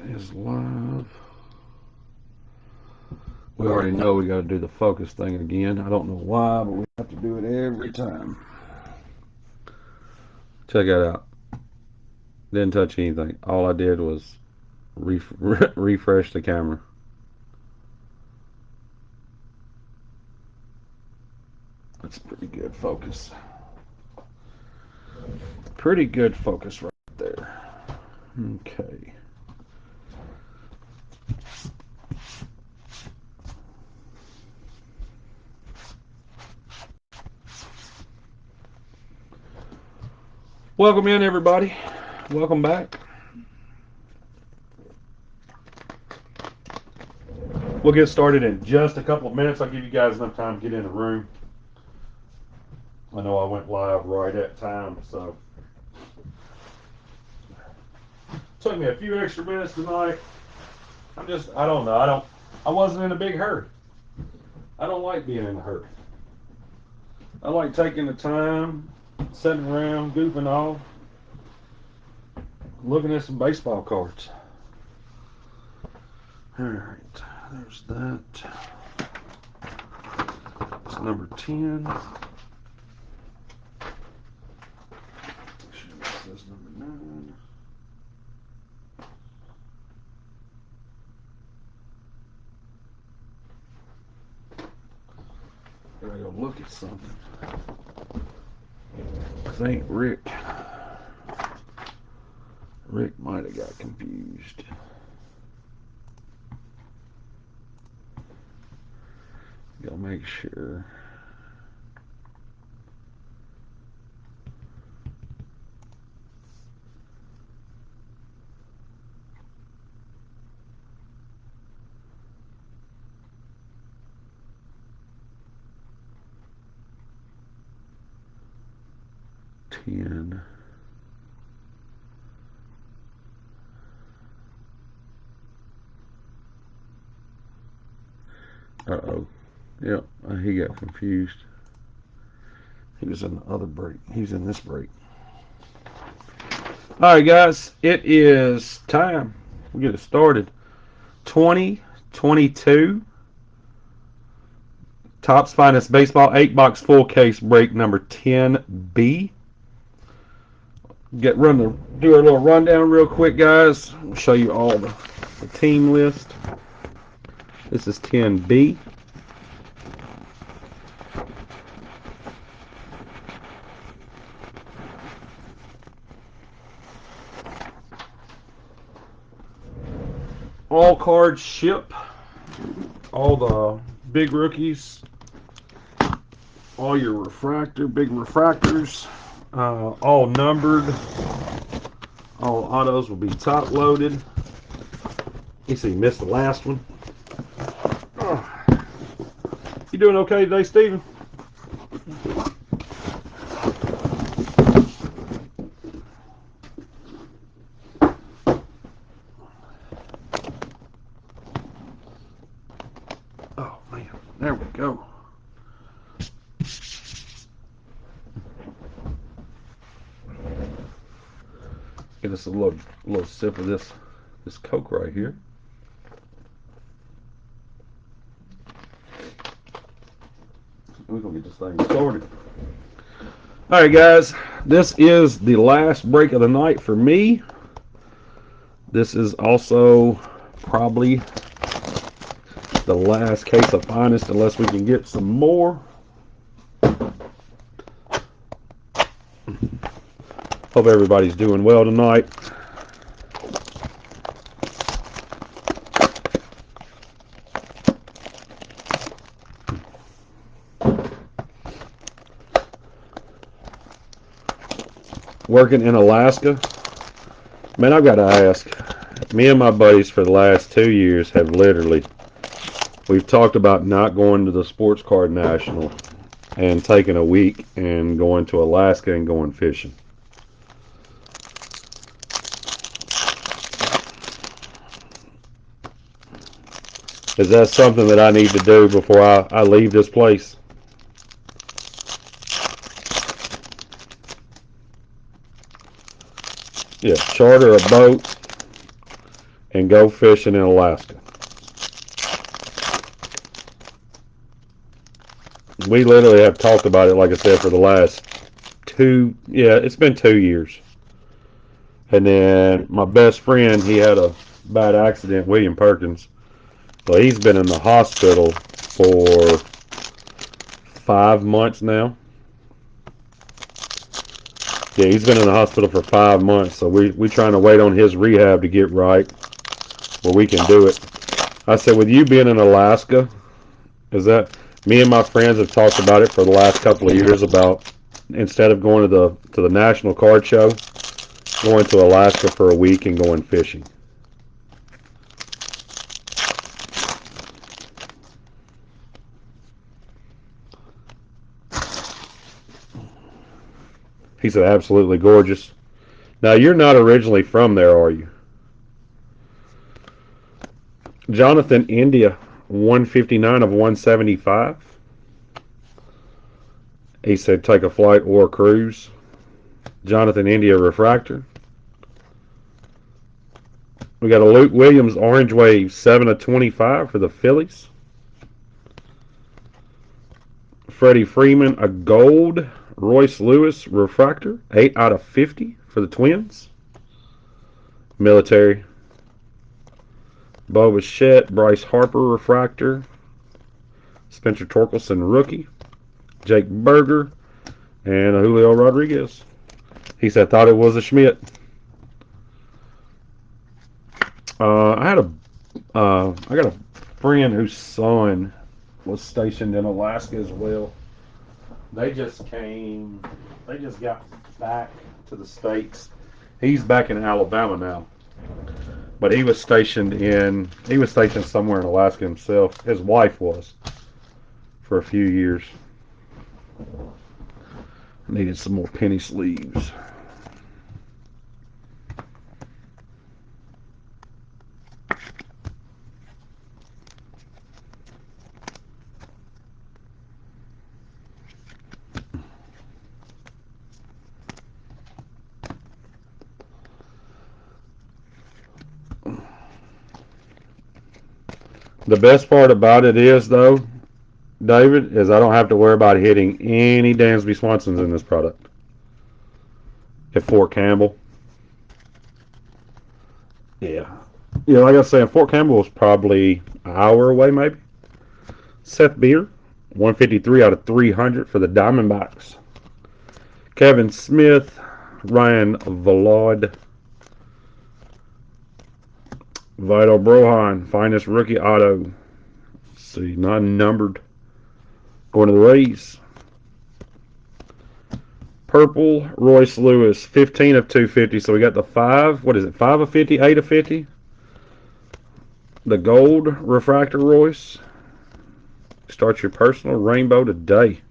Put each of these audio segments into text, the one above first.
is live. We already know we got to do the focus thing again. I don't know why, but we have to do it every time. Check that out. Didn't touch anything. All I did was refresh the camera. That's pretty good focus. Pretty good focus right there. Okay. Welcome in, everybody. Welcome back. We'll get started in just a couple of minutes. I'll give you guys enough time to get in the room. I know I went live right at time, so took me a few extra minutes tonight. I don't know. I wasn't in a big hurry. I don't like being in a hurry. I like taking the time, sitting around, goofing off, looking at some baseball cards. All right, there's that. It's number 10. This says number 9. I gotta go look at something. I think Rick might have got confused. Gotta make sure. Ten. Uh-oh. Yep, he got confused. He was in the other break. He's in this break. All right, guys, it is time. We'll get it started. 2022 Topps Finest Baseball 8-box full case break number 10B. Do a little rundown real quick, guys. I'll show you all the team list. This is 10B. All cards ship. All the big rookies. All your big refractors. All numbered. All autos will be top loaded. You see, missed the last one. You doing okay today, Steven? Oh man, there we go. Get us a little sip of this Coke right here. We're gonna get this thing started. All right, guys, this is the last break of the night for me. This is also probably the last case of Finest, unless we can get some more. Hope everybody's doing well tonight. Working in Alaska. Man, I've got to ask. Me and my buddies for the last 2 years have we've talked about not going to the Sports Card National and taking a week and going to Alaska and going fishing. Is that something that I need to do before I leave this place? Yeah, charter a boat and go fishing in Alaska. We literally have talked about it, like I said, for the last it's been 2 years. And then my best friend, he had a bad accident, William Perkins. So he's been in the hospital for 5 months now. Yeah, he's been in the hospital for 5 months. So we trying to wait on his rehab to get right where we can do it. I said, with you being in Alaska, me and my friends have talked about it for the last couple of years about instead of going to the National Card Show, going to Alaska for a week and going fishing. He said, absolutely gorgeous. Now, you're not originally from there, are you? Jonathan India, 159 of 175. He said, take a flight or a cruise. Jonathan India refractor. We got a Luke Williams Orange Wave 7 of 25 for the Phillies. Freddie Freeman, a gold Royce Lewis refractor, 8 out of 50 for the Twins. Military. Bo Bichette, Bryce Harper refractor. Spencer Torkelson rookie. Jake Berger, and a Julio Rodriguez. He said, thought it was a Schmidt. I got a friend whose son was stationed in Alaska as well. They just got back to the States. He's back in Alabama now. But he was stationed somewhere in Alaska himself. His wife was for a few years. Needed some more penny sleeves. The best part about it is, though, David, is I don't have to worry about hitting any Dansby Swansons in this product. At Fort Campbell. Yeah. Yeah, like I was saying, Fort Campbell was probably an hour away, maybe. Seth Beer, 153 out of 300 for the Diamondbacks. Kevin Smith, Ryan Vlaud, Vital Brohan, finest rookie auto. Let's see, not numbered. Going to the Rays. Purple, Royce Lewis, 15 of 250. So we got the 5 of 50, 8 of 50? The gold refractor Royce. Start your personal rainbow today.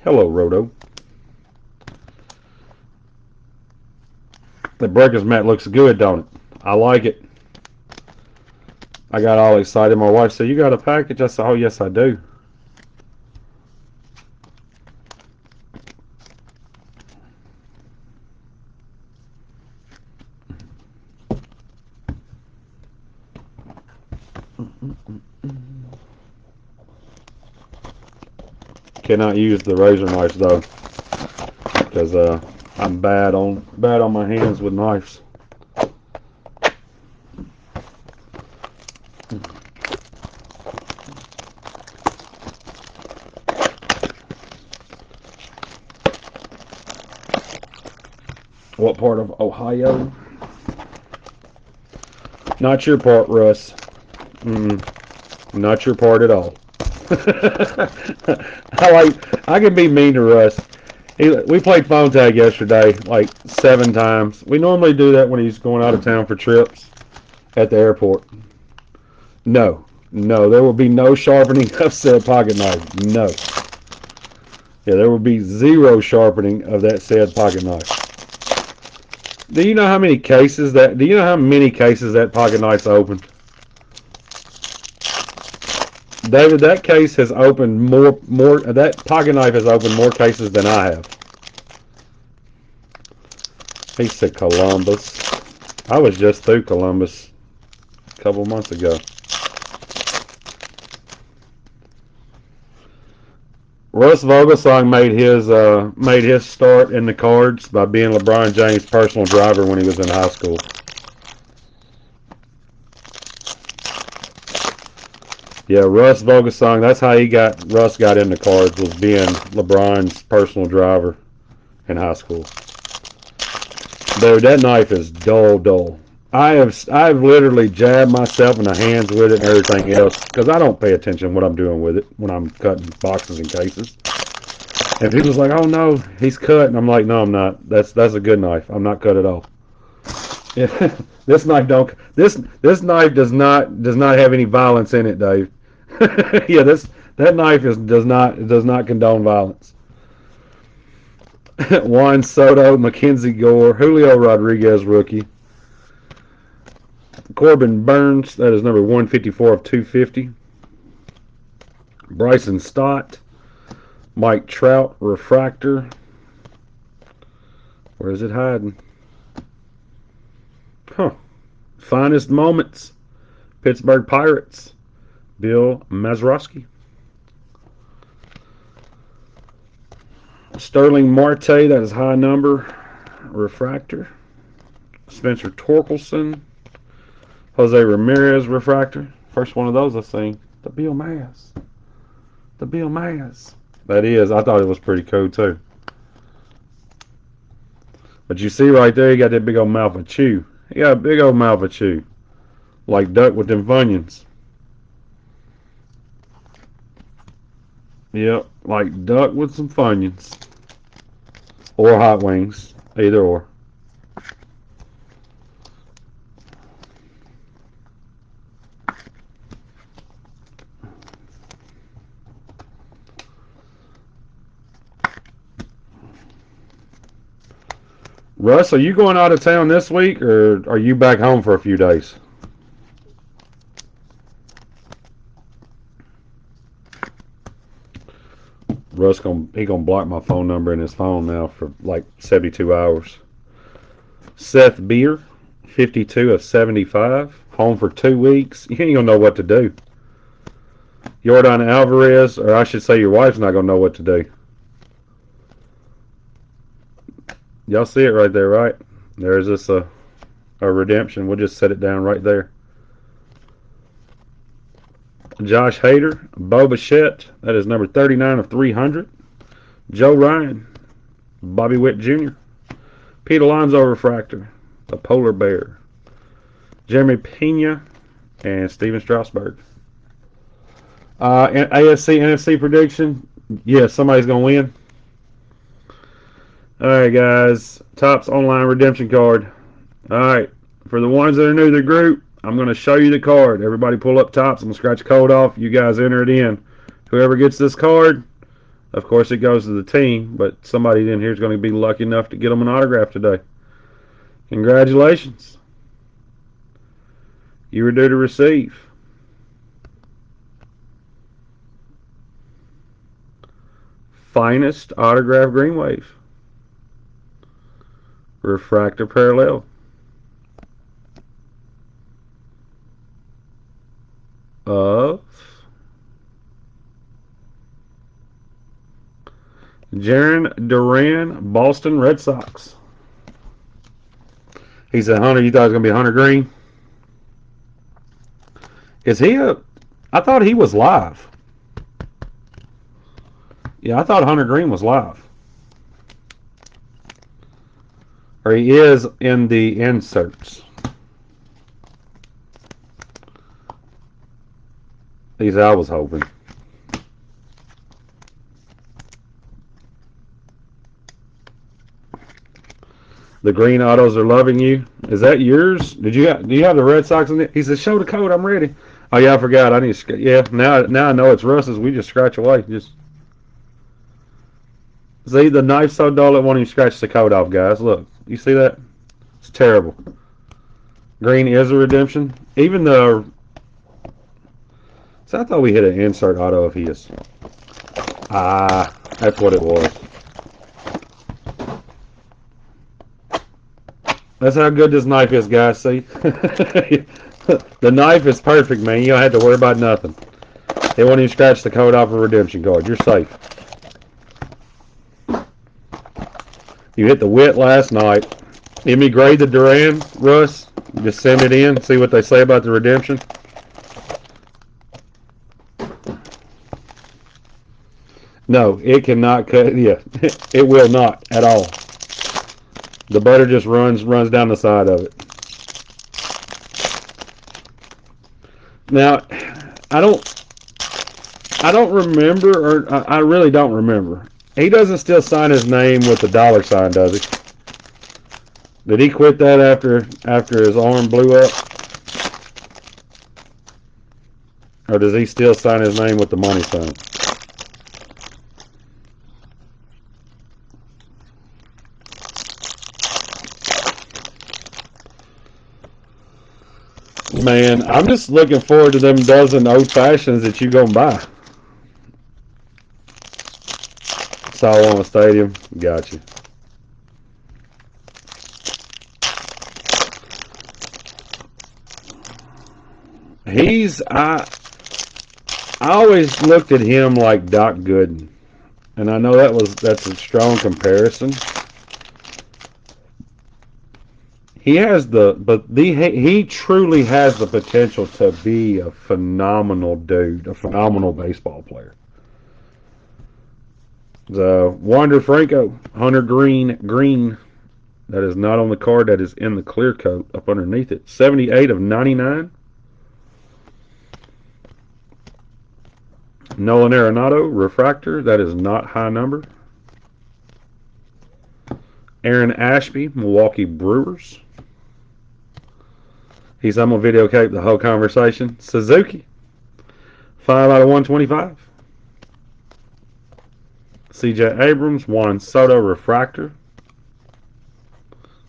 Hello, Roto. The Breakers mat looks good, don't it? I like it. I got all excited. My wife said, you got a package? I said, oh, yes, I do. Cannot use the razor knives, though, because I'm bad on my hands with knives. What part of Ohio? Not your part, Russ. Not your part at all. I can be mean to Russ. We played phone tag yesterday like 7 times. We normally do that when he's going out of town for trips at the airport. No, there will be no sharpening of said pocket knife. No. Yeah, there will be 0 sharpening of that said pocket knife. Do you know how many cases that pocket knife's opened? David, that case has opened more that pocket knife has opened more cases than I have. He said Columbus. I was just through Columbus a couple months ago. Russ Vogelsong made his start in the cards by being LeBron James' personal driver when he was in high school. Yeah, Russ Vogelsong. That's how Russ got into cards, was being LeBron's personal driver in high school. Dude, that knife is dull. I've literally jabbed myself in the hands with it and everything else because I don't pay attention what I'm doing with it when I'm cutting boxes and cases. And people's like, "Oh no, he's cut," and I'm like, "No, I'm not. That's a good knife. I'm not cut at all." Yeah, this knife don't. This knife does not have any violence in it, Dave. Yeah, that knife does not condone violence. Juan Soto, Mackenzie Gore, Julio Rodriguez rookie, Corbin Burns, that is number 154 of 250. Bryson Stott, Mike Trout refractor. Where is it hiding? Huh. Finest moments, Pittsburgh Pirates, Bill Mazeroski. Sterling Marte, that is high number, refractor. Spencer Torkelson, Jose Ramirez refractor. First one of those I've seen. The Bill Maz. That is. I thought it was pretty cool too. But you see right there, he got that big old mouth of chew. He got a big old mouth of chew. Like duck with them funyuns. Yep, like duck with some funyuns. Or hot wings. Either or. Russ, are you going out of town this week, or are you back home for a few days? Russ gonna block my phone number in his phone now for like 72 hours. Seth Beer, 52 of 75, home for 2 weeks. You ain't gonna know what to do. Jordan Alvarez, or I should say, your wife's not gonna know what to do. Y'all see it right there, right? There's this a redemption. We'll just set it down right there. Josh Hader, Bo Bichette, that is number 39 of 300. Joe Ryan, Bobby Witt Jr., Pete Alonso refractor, the Polar Bear, Jeremy Pena, and Steven Strasburg. AFC NFC prediction. Yeah, somebody's gonna win. All right, guys. Topps online redemption card. All right, for the ones that are new to the group, I'm going to show you the card. Everybody pull up Topps. I'm going to scratch a code off. You guys enter it in. Whoever gets this card, of course, it goes to the team, but somebody in here is going to be lucky enough to get them an autograph today. Congratulations. You were due to receive. Finest autograph green wave. Refractor parallel. Of Jarren Duran, Boston Red Sox. He said, Hunter, you thought it was going to be Hunter Green? Is he I thought he was live. Yeah, I thought Hunter Green was live. Or he is in the inserts. These I was hoping. The green autos are loving you. Is that yours? Do you have the Red Sox in it? He said, "Show the code. I'm ready." Oh yeah, I forgot. I need to. Yeah, now I know it's Russ's. We just scratch away. Just see the knife's so dull it won't even scratch the code off, guys. Look, you see that? It's terrible. Green is a redemption. Even the. So I thought we hit an insert auto of his. Ah, that's what it was. That's how good this knife is, guys. See? The knife is perfect, man. You don't have to worry about nothing. It won't even scratch the code off a redemption card. You're safe. You hit the wit last night. Give me grade the Duran, Russ. Just send it in. See what they say about the redemption. No, it cannot cut. Yeah, it will not at all. The butter just runs down the side of it. Now, I don't remember, or I really don't remember. He doesn't still sign his name with the dollar sign, does he? Did he quit that after his arm blew up? Or does he still sign his name with the money sign? Man, I'm just looking forward to them dozen old fashions that you gonna buy. Solomon Stadium, got you. I always looked at him like Doc Gooden, and I know that's a strong comparison. He truly has the potential to be a phenomenal dude, a phenomenal baseball player. The Wander Franco, Hunter Green. That is not on the card. That is in the clear coat up underneath it. 78 of 99. Nolan Arenado, refractor. That is not high number. Aaron Ashby, Milwaukee Brewers. I'm going to videotape the whole conversation. Suzuki, 5 out of 125. CJ Abrams, Juan Soto, refractor.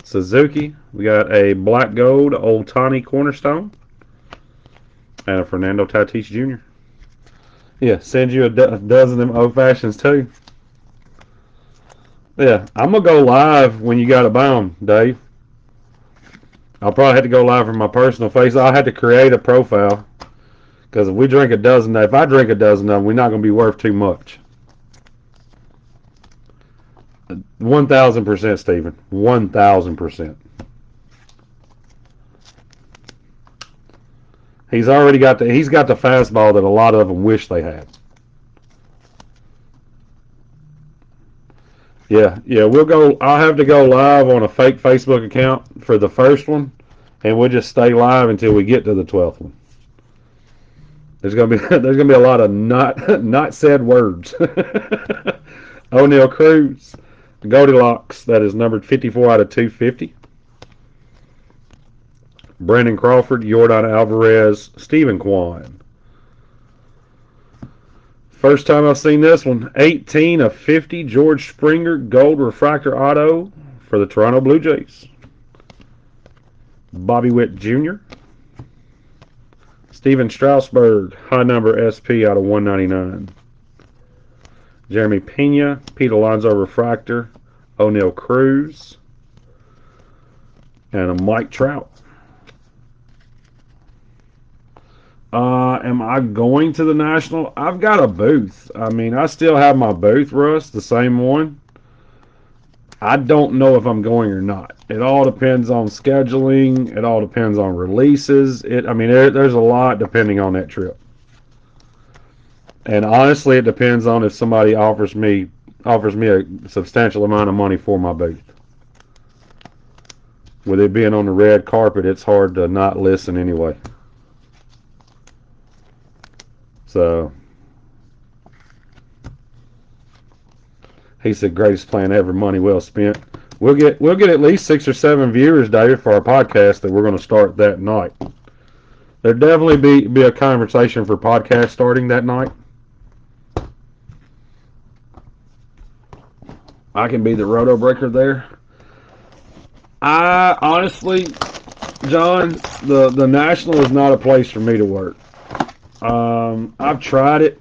Suzuki, we got a black gold Ohtani cornerstone. And a Fernando Tatis Jr. Yeah, send you a dozen of them old fashions too. Yeah, I'm going to go live when you got to buy them, Dave. I'll probably have to go live from my personal face. I'll have to create a profile. Because if I drink a dozen of them, we're not going to be worth too much. 1,000%, Stephen. 1,000%. He's got the fastball that a lot of them wish they had. Yeah. I'll have to go live on a fake Facebook account for the first one, and we'll just stay live until we get to the 12th one. There's gonna be a lot of not said words. O'Neal Cruz, Goldilocks, that is numbered 54 out of 250. Brandon Crawford, Yordan Alvarez, Stephen Kwan. First time I've seen this one. 18 of 50, George Springer, gold refractor auto for the Toronto Blue Jays. Bobby Witt Jr. Steven Strasburg, high number SP out of 199. Jeremy Pena, Pete Alonso refractor, O'Neal Cruz, and a Mike Trout. Am I going to the National? I've got a booth. I mean, I still have my booth, Russ, the same one. I don't know if I'm going or not. It all depends on scheduling. It all depends on releases. There's a lot depending on that trip. And honestly, it depends on if somebody offers me a substantial amount of money for my booth. With it being on the red carpet, it's hard to not listen anyway. So he said, "Greatest plan ever, money well spent." We'll get at least 6 or 7 viewers, David, for our podcast that we're going to start that night. There'll definitely be a conversation for podcast starting that night. I can be the roto breaker there. I honestly, John, the National is not a place for me to work. I've tried it.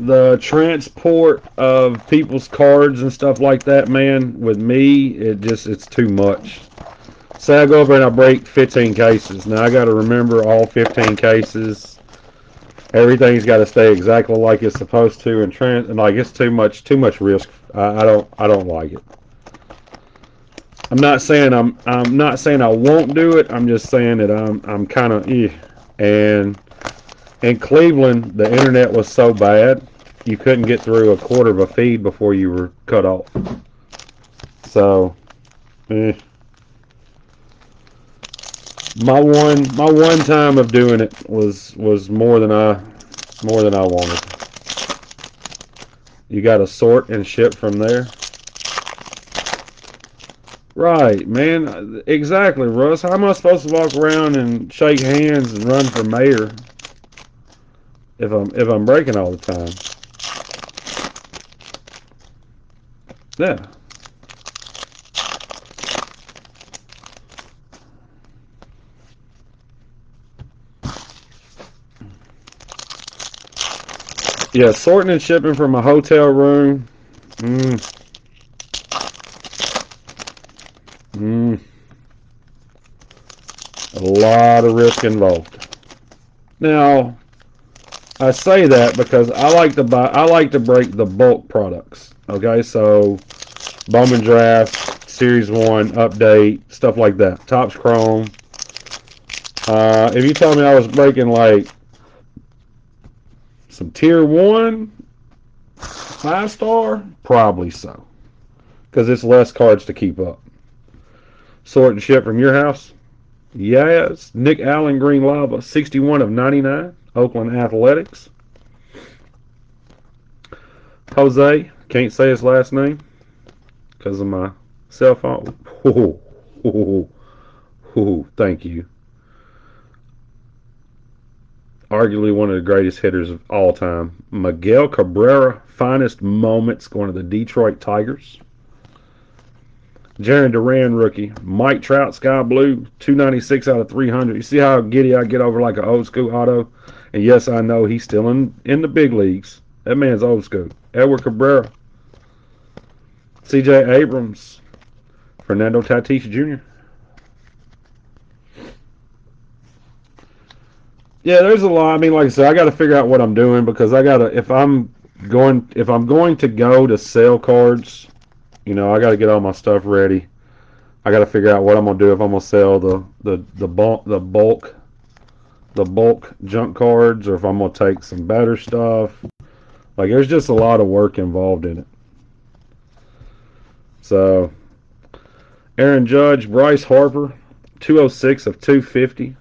the transport of people's cards and stuff like that, man, with me, it's too much. Say I go over and I break 15 cases. Now I got to remember all 15 cases. Everything's got to stay exactly like it's supposed to, and like it's too much risk. I don't like it. I'm not saying I won't do it. I'm just saying that I'm kind of And in Cleveland, the internet was so bad you couldn't get through a quarter of a feed before you were cut off. So, my one time of doing it was more than I wanted. You got to sort and ship from there. Right, man. Exactly, Russ. How am I supposed to walk around and shake hands and run for mayor if I'm breaking all the time? Yeah. Yeah, sorting and shipping from a hotel room. Mm, mm, a lot of risk involved. Now, I say that because I like to break the bulk products. Okay, so Bowman Draft, Series 1, Update, stuff like that. Topps Chrome. If you told me I was breaking like some Tier 1, 5-star, probably so. Because it's less cards to keep up. Sort and ship from your house? Yes. Nick Allen Green Lava, 61 of 99. Oakland Athletics. Jose, can't say his last name because of my cell phone. Thank you. Arguably one of the greatest hitters of all time. Miguel Cabrera, finest moments, going to the Detroit Tigers. Jarren Duran, rookie. Mike Trout, Sky Blue, 296 out of 300. You see how giddy I get over like an old school auto? And yes, I know he's still in the big leagues. That man's old school. Edward Cabrera. C.J. Abrams. Fernando Tatis Jr. Yeah, there's a lot. I mean, like I said, I got to figure out what I'm doing because I got to if I'm going to go to sell cards, I got to get all my stuff ready. I got to figure out what I'm gonna do if I'm gonna sell the bulk junk cards, or if I'm gonna take some better stuff. Like, there's just a lot of work involved in it. So, Aaron Judge, Bryce Harper, 206 of 250.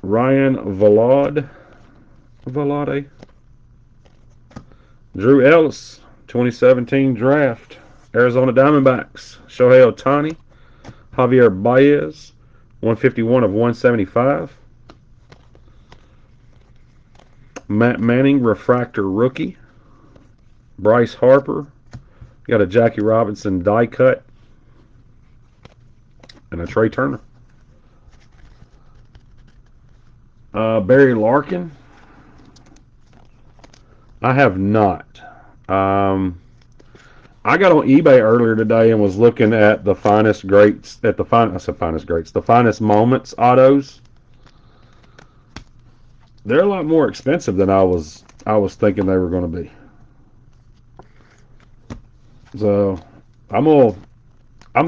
Ryan Vlade, Drew Ellis, 2017 draft. Arizona Diamondbacks, Shohei Ohtani, Javier Baez, 151 of 175. Matt Manning, refractor rookie. Bryce Harper, got a Jackie Robinson die cut, and a Trey Turner. Barry Larkin, I have not. I got on eBay earlier today and was looking at the finest greats, the finest moments autos. They're a lot more expensive than I was thinking they were going to be. So I'm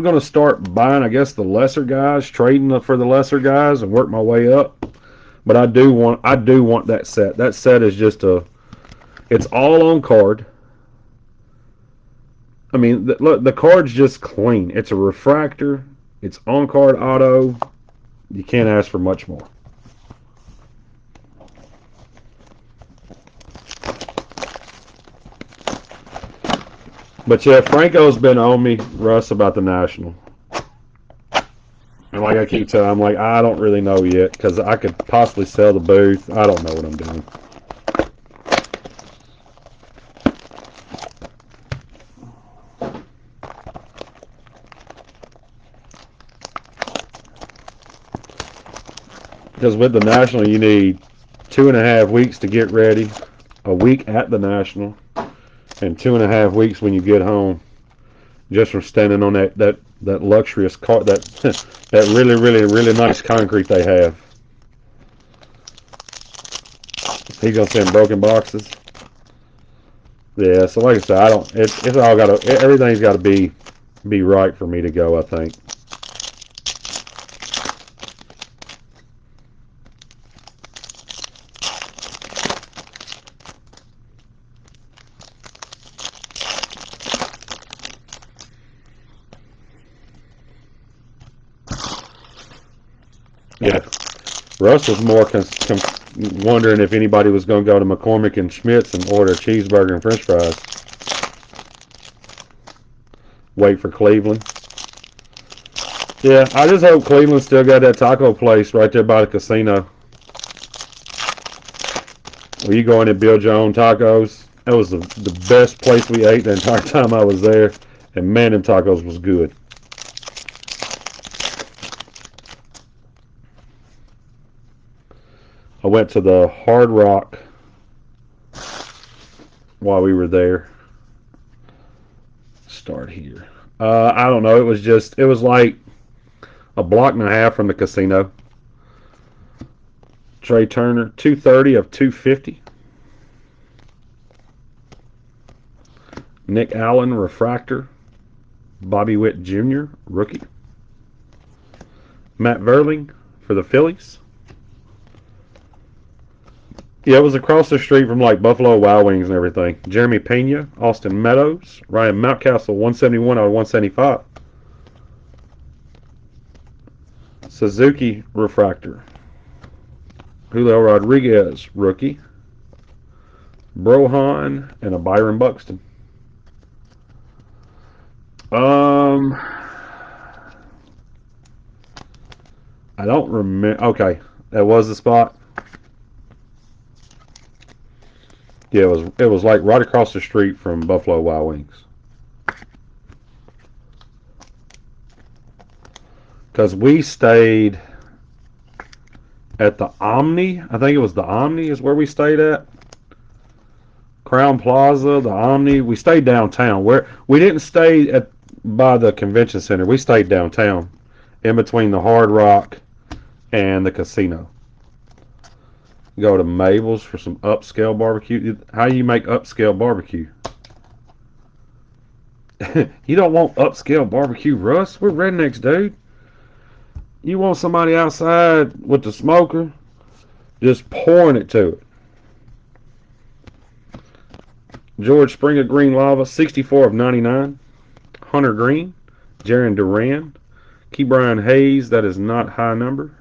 gonna start buying, I guess, the lesser guys, trading for the lesser guys, and work my way up. But I do want that set. That set is it's all on card. I mean, look, the card's just clean. It's a refractor. It's on card auto. You can't ask for much more. But yeah, Franco's been on me, Russ, about the National. And like I keep telling, I'm like, I don't really know yet because I could possibly sell the booth. I don't know what I'm doing. Because with the National, you need 2.5 weeks to get ready, a week at the National, and 2.5 weeks when you get home, just from standing on that luxurious car, that that really nice concrete they have. He's gonna send broken boxes. Yeah, so like I said, I don't. It's all got to. Everything's got to be right for me to go, I think. Yeah, Russ was more wondering if anybody was going to go to McCormick and Schmidt's and order a cheeseburger and French fries. Wait for Cleveland. Yeah, I just hope Cleveland still got that taco place right there by the casino. Where you go in and build your own tacos. That was the best place we ate the entire time I was there. And man, them tacos was good. I went to the Hard Rock while we were there. Start here. I don't know. It was like a block and a half from the casino. Trey Turner, 230 of 250. Nick Allen, refractor. Bobby Witt Jr., rookie. Matt Verling for the Phillies. Yeah, it was across the street from like Buffalo Wild Wings and everything. Jeremy Pena, Austin Meadows, Ryan Mountcastle, 171 out of 175. Suzuki refractor. Julio Rodriguez, rookie. Brohan and a Byron Buxton. I don't remember. Okay, that was the spot. Yeah, it was like right across the street from Buffalo Wild Wings. Because we stayed at the Omni. I think it was the Omni is where we stayed at. Crown Plaza, the Omni. We stayed downtown. Where we didn't stay by the convention center. We stayed downtown, in between the Hard Rock and the casino. Go to Mabel's for some upscale barbecue. How do you make upscale barbecue? You don't want upscale barbecue, Russ. We're rednecks, dude. You want somebody outside with the smoker just pouring it to it. George Springer Green Lava, 64 of 99. Hunter Green, Jaron Duran, Ke'Bryan Hayes, that is not high number.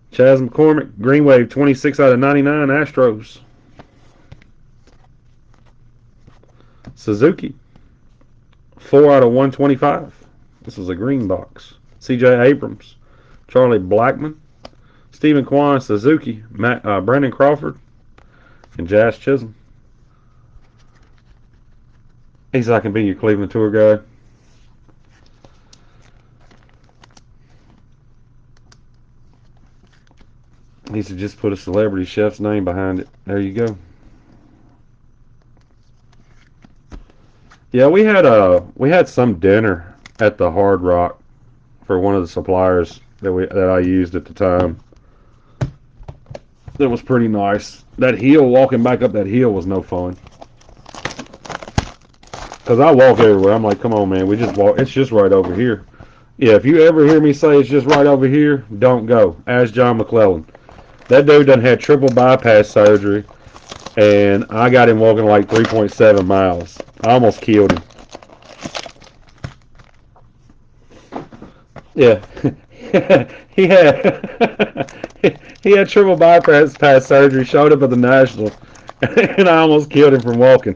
Chas McCormick, Green Wave, 26 out of 99, Astros. Suzuki, 4 out of 125. This is a green box. C.J. Abrams, Charlie Blackmon, Stephen Kwan, Suzuki, Brandon Crawford, and Jazz Chisholm. He said I can be your Cleveland tour guide. He said just put a celebrity chef's name behind it. There you go. Yeah, we had some dinner at the Hard Rock for one of the suppliers that I used at the time. That was pretty nice. That hill, walking back up that hill was no fun. Because I walk everywhere. I'm like, come on, man, we just walk. It's just right over here. Yeah, if you ever hear me say it's just right over here, don't go. Ask John McClellan. That dude done had triple bypass surgery, and I got him walking like 3.7 miles. I almost killed him. Yeah. he had triple bypass surgery, showed up at the National, and I almost killed him from walking.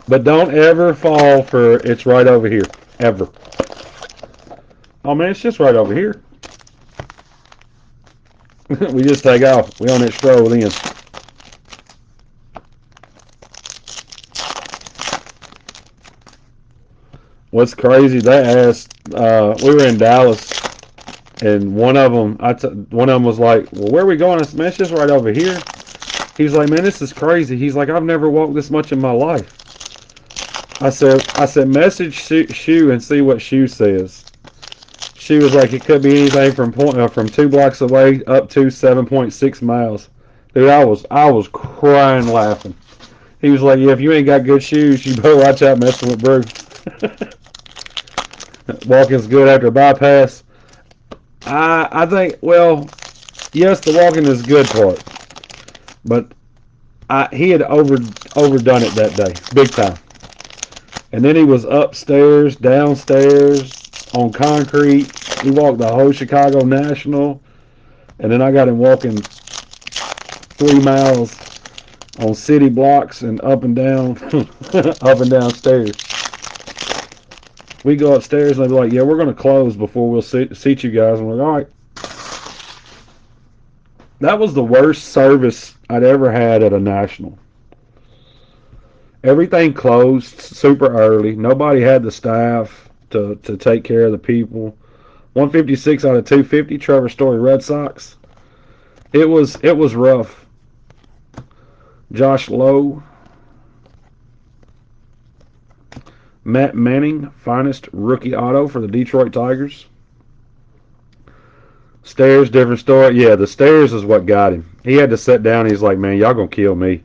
But don't ever fall for it's right over here. Ever. Oh, man, it's just right over here. We just take off. We on that stroll then. What's crazy, they asked, we were in Dallas And one of them, one of them was like, "Well, where are we going?" I said, "Man, it's just right over here." He's like, "Man, this is crazy." He's like, "I've never walked this much in my life." I said, "Message Shu and see what Shu says." She was like, "It could be anything from 2 blocks away up to 7.6 miles." Dude, I was crying laughing. He was like, "Yeah, if you ain't got good shoes, you better watch out messing with Brew." Walking's good after a bypass. I think, well, yes, the walking is good part, but he had overdone it that day, big time. And then he was upstairs, downstairs, on concrete. He walked the whole Chicago National, and then I got him walking 3 miles on city blocks and up and down, up and down stairs. We go upstairs and they're like, "Yeah, we're going to close before we'll seat you guys." And we're like, "All right." That was the worst service I'd ever had at a national. Everything closed super early. Nobody had the staff to take care of the people. 156 out of 250, Trevor Story Red Sox. It was rough. Josh Lowe, Matt Manning, finest rookie auto for the Detroit Tigers. Stairs, different story. Yeah, the stairs is what got him. He had to sit down. He's like, "Man, y'all gonna kill me."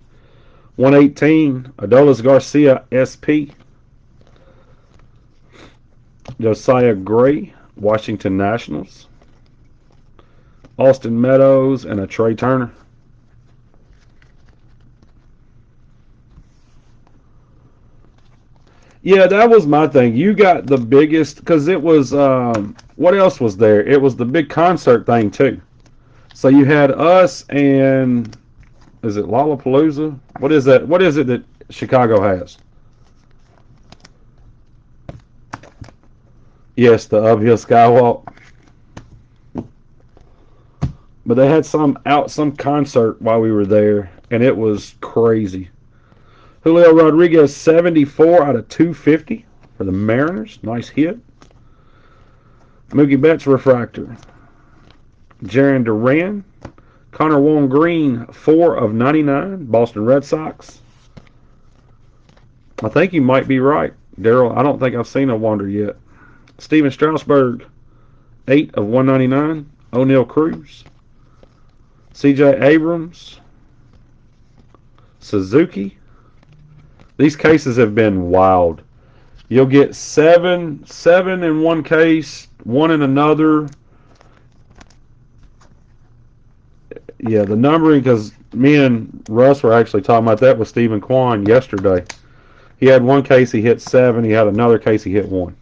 118, Adolis Garcia, SP. Josiah Gray, Washington Nationals. Austin Meadows and a Trey Turner. Yeah, that was my thing. You got the biggest because it was. What else was there? It was the big concert thing too. So you had us and is it Lollapalooza? What is that? What is it that Chicago has? Yes, the uphill skywalk. But they had some concert while we were there, and it was crazy. Julio Rodriguez 74 out of 250 for the Mariners. Nice hit. Mookie Betts refractor. Jarren Duran. Connor Wong Green 4 of 99. Boston Red Sox. I think you might be right, Daryl. I don't think I've seen a Wander yet. Steven Strasburg 8 of 199. O'Neill Cruz. C.J. Abrams. Suzuki. These cases have been wild. You'll get seven in one case, one in another. Yeah, the numbering, because me and Russ were actually talking about that with Stephen Kwan yesterday. He had one case he hit 7. He had another case he hit 1.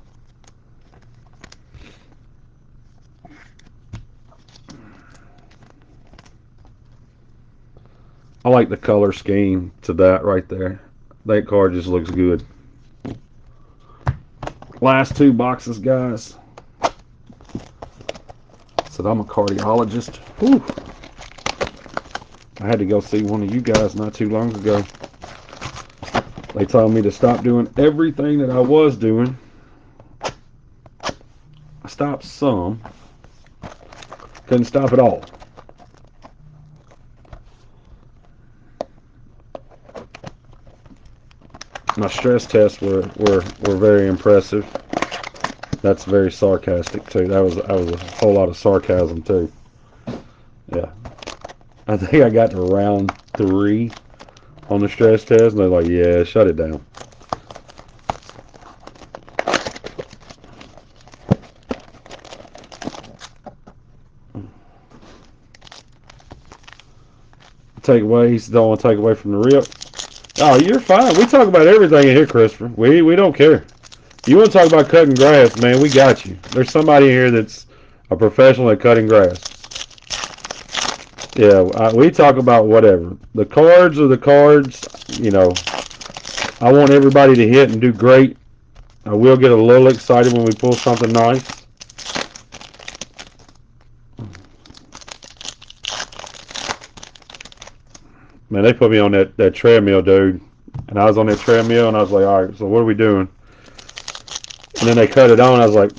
I like the color scheme to that right there. That card just looks good. Last 2 boxes, guys. Said I'm a cardiologist. Whew. I had to go see one of you guys not too long ago. They told me to stop doing everything that I was doing. I stopped some. Couldn't stop it all. My stress tests were very impressive. That's very sarcastic too. That was a whole lot of sarcasm too. Yeah. I think I got to round 3 on the stress test, and they're like, "Yeah, shut it down." Takeaways, don't want to take away from the rip. Oh, you're fine. We talk about everything in here, Christopher. We don't care. You want to talk about cutting grass, man? We got you. There's somebody here that's a professional at cutting grass. Yeah, we talk about whatever. The cards are the cards. You know, I want everybody to hit and do great. I will get a little excited when we pull something nice. Man, they put me on that treadmill, dude. And I was on that treadmill, and I was like, "All right, so what are we doing?" And then they cut it on. I was like,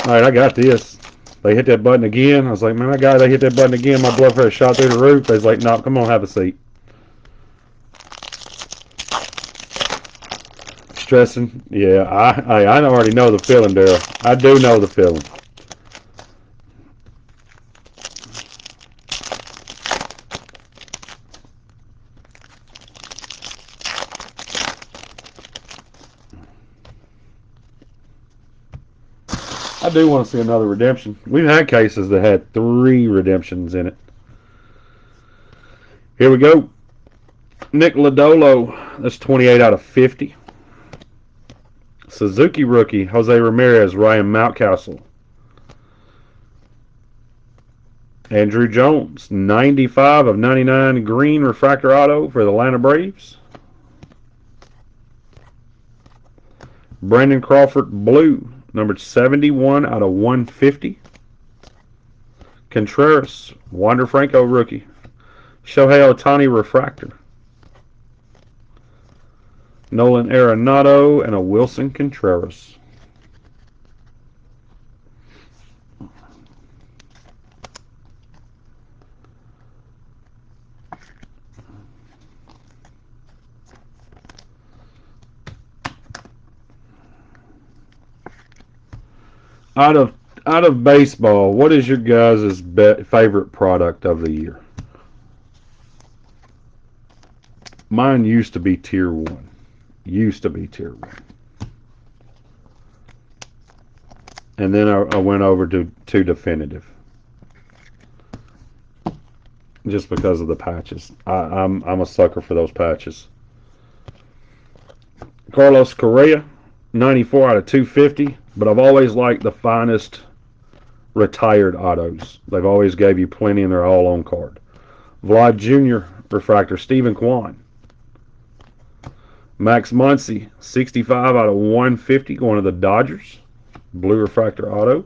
"All right, I got this." They hit that button again. I was like, man, they hit that button again. My blood pressure shot through the roof. They was like, no, come on, have a seat. Stressing. Yeah, I already know the feeling, Daryl. I do know the feeling. I do want to see another redemption. We've had cases that had 3 redemptions in it. Here we go. Nick Lodolo. That's 28 out of 50. Suzuki rookie, Jose Ramirez, Ryan Mountcastle. Andrew Jones, 95 of 99 green refractor auto for the Atlanta Braves. Brandon Crawford, blue, numbered 71 out of 150. Contreras, Wander Franco rookie. Shohei Ohtani refractor. Nolan Arenado and a Wilson Contreras. Out of baseball, what is your guys' favorite product of the year? Mine used to be Tier 1. Used to be Tier 1. And then I went over to Definitive. Just because of the patches. I'm a sucker for those patches. Carlos Correa, 94 out of 250. But I've always liked the finest retired autos. They've always gave you plenty and they're all on card. Vlad Jr. refractor, Stephen Kwan. Max Muncy, 65 out of 150, going to the Dodgers. Blue refractor auto.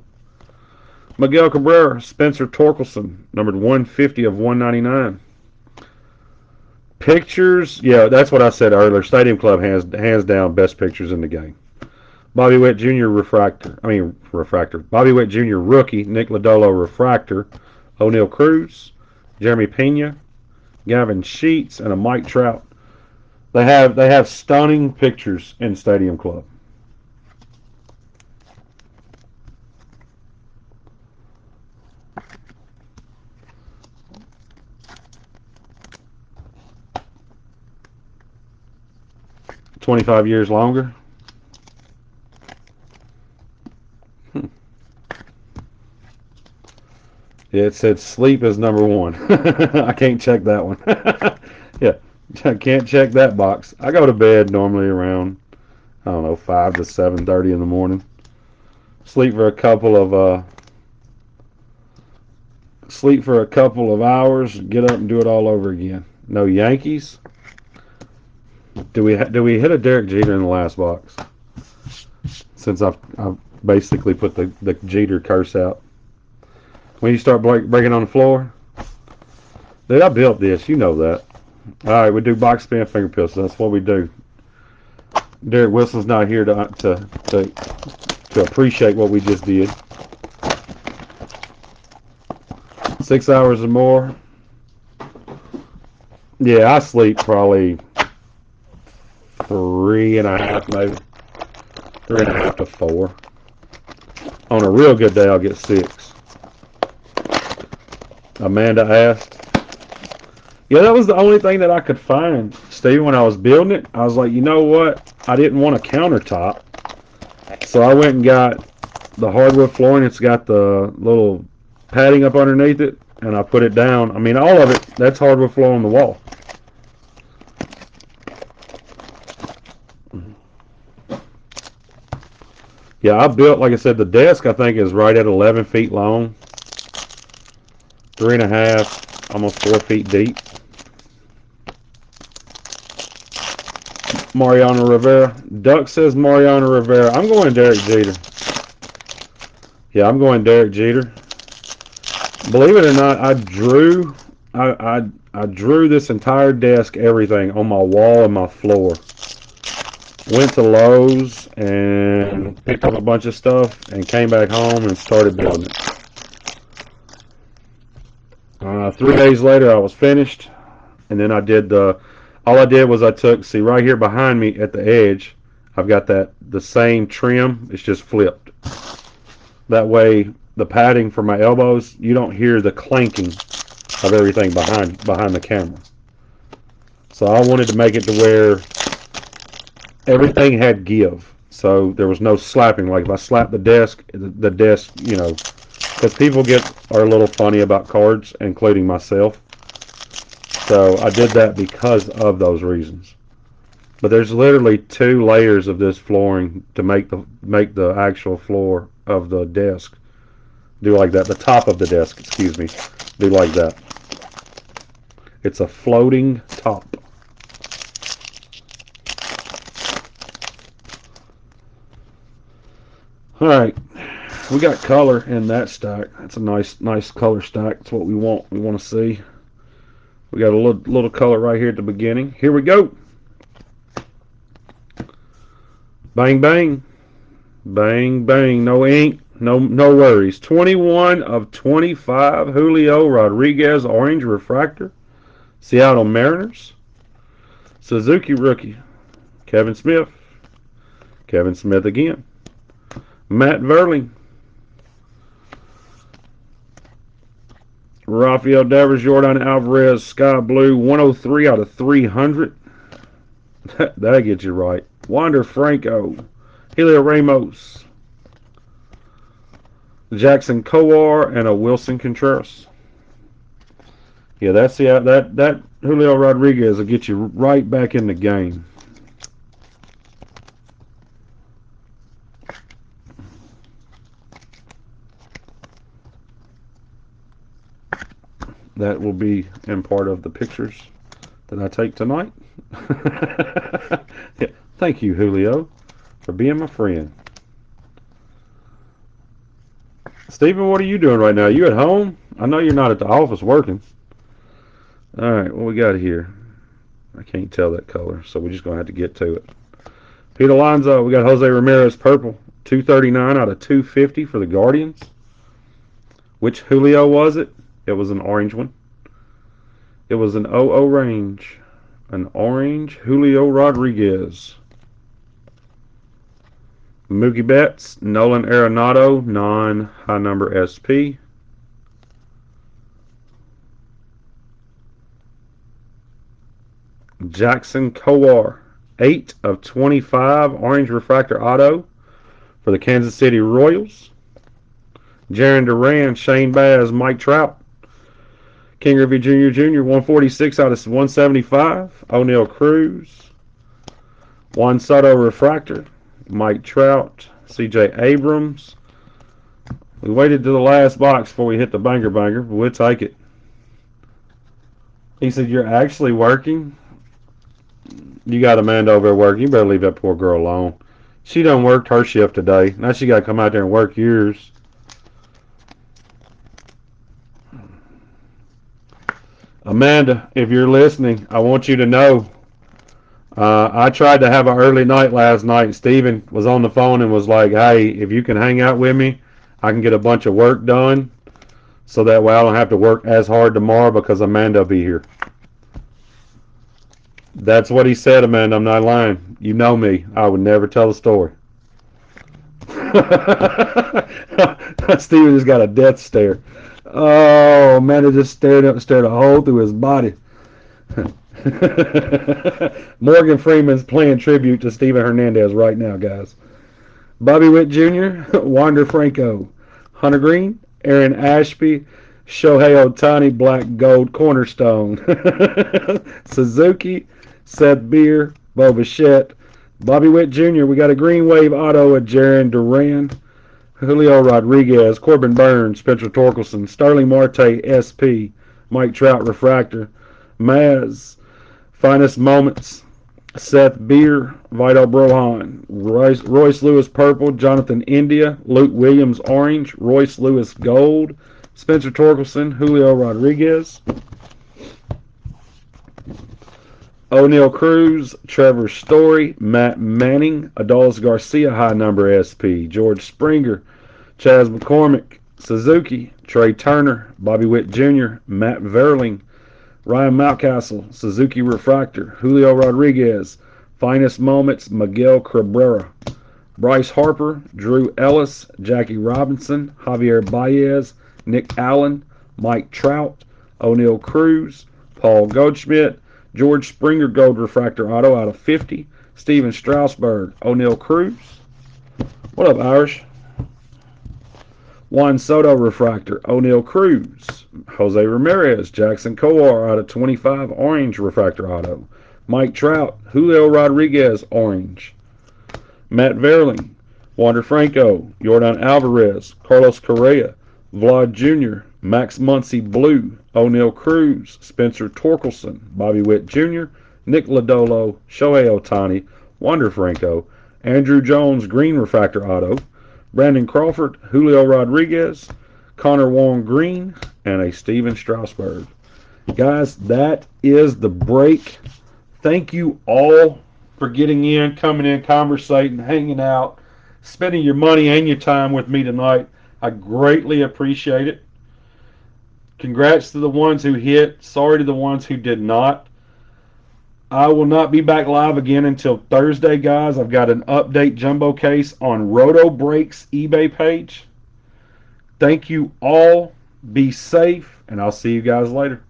Miguel Cabrera, Spencer Torkelson, numbered 150 of 199. Pictures, yeah, that's what I said earlier. Stadium Club hands down best pictures in the game. Bobby Witt Jr. refractor. Bobby Witt Jr. rookie, Nick Lodolo refractor, O'Neal Cruz, Jeremy Pena, Gavin Sheets, and a Mike Trout. They have stunning pictures in Stadium Club. $25 years longer. Yeah, it said sleep is number 1. I can't check that one. Yeah, I can't check that box. I go to bed normally around, I don't know, 5 to 7:30 in the morning. Sleep for a couple of hours, get up and do it all over again. No Yankees. Do we hit a Derek Jeter in the last box? Since I've basically put the Jeter curse out. When you start breaking on the floor, dude, I built this. You know that. All right, we do box spin finger pistols. That's what we do. Derek Wilson's not here to appreciate what we just did. 6 hours or more. Yeah, I sleep probably 3.5, maybe 3.5 to 4. On a real good day, I'll get 6. Amanda asked. Yeah, that was the only thing that I could find, Steve, when I was building it. I was like, you know what? I didn't want a countertop. So I went and got the hardwood flooring. It's got the little padding up underneath it, and I put it down. I mean, all of it, that's hardwood floor on the wall. Yeah, I built, like I said, the desk, I think, is right at 11 feet long. 3.5, almost 4 feet deep. Mariano Rivera. Duck says Mariano Rivera. I'm going Derek Jeter. Yeah, I'm going Derek Jeter. Believe it or not, I drew this entire desk, everything, on my wall and my floor. Went to Lowe's and picked up a bunch of stuff and came back home and started building it. 3 days later, I was finished, and then I did all I did was I took, see right here behind me at the edge, I've got the same trim. It's just flipped. That way, the padding for my elbows, you don't hear the clanking of everything behind the camera. So I wanted to make it to where everything had give. So there was no slapping. Like if I slap the desk, because people are a little funny about cards, including myself. So I did that because of those reasons. But there's literally 2 layers of this flooring to make the actual floor of the desk do like that. The top of the desk, excuse me, do like that. It's a floating top. All right, we got color in that stack. That's a nice color stack. That's what we want. We want to see. We got a little color right here at the beginning. Here we go. Bang, bang. Bang, bang. No ink. No worries. 21 of 25. Julio Rodriguez Orange Refractor. Seattle Mariners. Suzuki Rookie. Kevin Smith. Kevin Smith again. Matt Verling. Rafael Devers, Jordan Alvarez, Sky Blue, 103 out of 300. That gets you right. Wander Franco, Helio Ramos, Jackson Kowar, and a Wilson Contreras. Yeah, that Julio Rodriguez will get you right back in the game. That will be in part of the pictures that I take tonight. Yeah, thank you, Julio, for being my friend. Stephen, what are you doing right now? You at home? I know you're not at the office working. All right, what we got here? I can't tell that color, so we're just going to have to get to it. Pete Alonso, we got Jose Ramirez purple, 239 out of 250 for the Guardians. Which Julio was it? It was an orange one. It was an 00 range. An orange Julio Rodriguez. Mookie Betts, Nolan Arenado, non-high number SP. Jackson Kowar, 8 of 25, orange refractor auto for the Kansas City Royals. Jarren Duran, Shane Baz, Mike Trout. King Griffey Jr., 146 out of 175. O'Neal Cruz. Juan Soto refractor. Mike Trout. CJ Abrams. We waited to the last box before we hit the banger, but we'll take it. He said, "You're actually working?" You got Amanda over there working. You better leave that poor girl alone. She done worked her shift today. Now she got to come out there and work yours. Amanda, if you're listening, I want you to know I tried to have an early night last night, and Steven was on the phone and was like, "Hey, if you can hang out with me, I can get a bunch of work done, so that way I don't have to work as hard tomorrow because Amanda will be here." That's what he said, Amanda. I'm not lying. You know me. I would never tell a story. Steven just got a death stare. Oh, Amanda just stared a hole through his body. Morgan Freeman's playing tribute to Steven Hernandez right now, guys. Bobby Witt Jr., Wander Franco, Hunter Green, Aaron Ashby, Shohei Ohtani, Black Gold Cornerstone, Suzuki, Seth Beer, Bo Bichette, Bobby Witt Jr., we got a Green Wave auto of Jarren Duran, Julio Rodriguez, Corbin Burns, Spencer Torkelson, Starling Marte, SP, Mike Trout Refractor, Maz, Finest Moments, Seth Beer, Vito Brohan, Royce Lewis Purple, Jonathan India, Luke Williams Orange, Royce Lewis Gold, Spencer Torkelson, Julio Rodriguez, O'Neal Cruz, Trevor Story, Matt Manning, Adolis Garcia, high number SP, George Springer, Chas McCormick, Suzuki, Trey Turner, Bobby Witt Jr., Matt Verling, Ryan Mountcastle, Suzuki Refractor, Julio Rodriguez, Finest Moments, Miguel Cabrera, Bryce Harper, Drew Ellis, Jackie Robinson, Javier Baez, Nick Allen, Mike Trout, O'Neill Cruz, Paul Goldschmidt, George Springer Gold Refractor Auto out of 50, Steven Strasburg, O'Neill Cruz. What up, Irish? Juan Soto Refractor, O'Neill Cruz, Jose Ramirez, Jackson Kowar out of 25, Orange Refractor Auto, Mike Trout, Julio Rodriguez, Orange, Matt Verling, Wander Franco, Yordan Alvarez, Carlos Correa, Vlad Jr., Max Muncy Blue, O'Neill Cruz, Spencer Torkelson, Bobby Witt Jr., Nick Lodolo, Shohei Ohtani, Wander Franco, Andrew Jones Green Refractor Auto, Brandon Crawford, Julio Rodriguez, Connor Wong Green, and a Steven Strasburg. Guys, that is the break. Thank you all for getting in, coming in, conversating, hanging out, spending your money and your time with me tonight. I greatly appreciate it. Congrats to the ones who hit. Sorry to the ones who did not. I will not be back live again until Thursday, guys. I've got an update jumbo case on Roto Breaks eBay page. Thank you all. Be safe, and I'll see you guys later.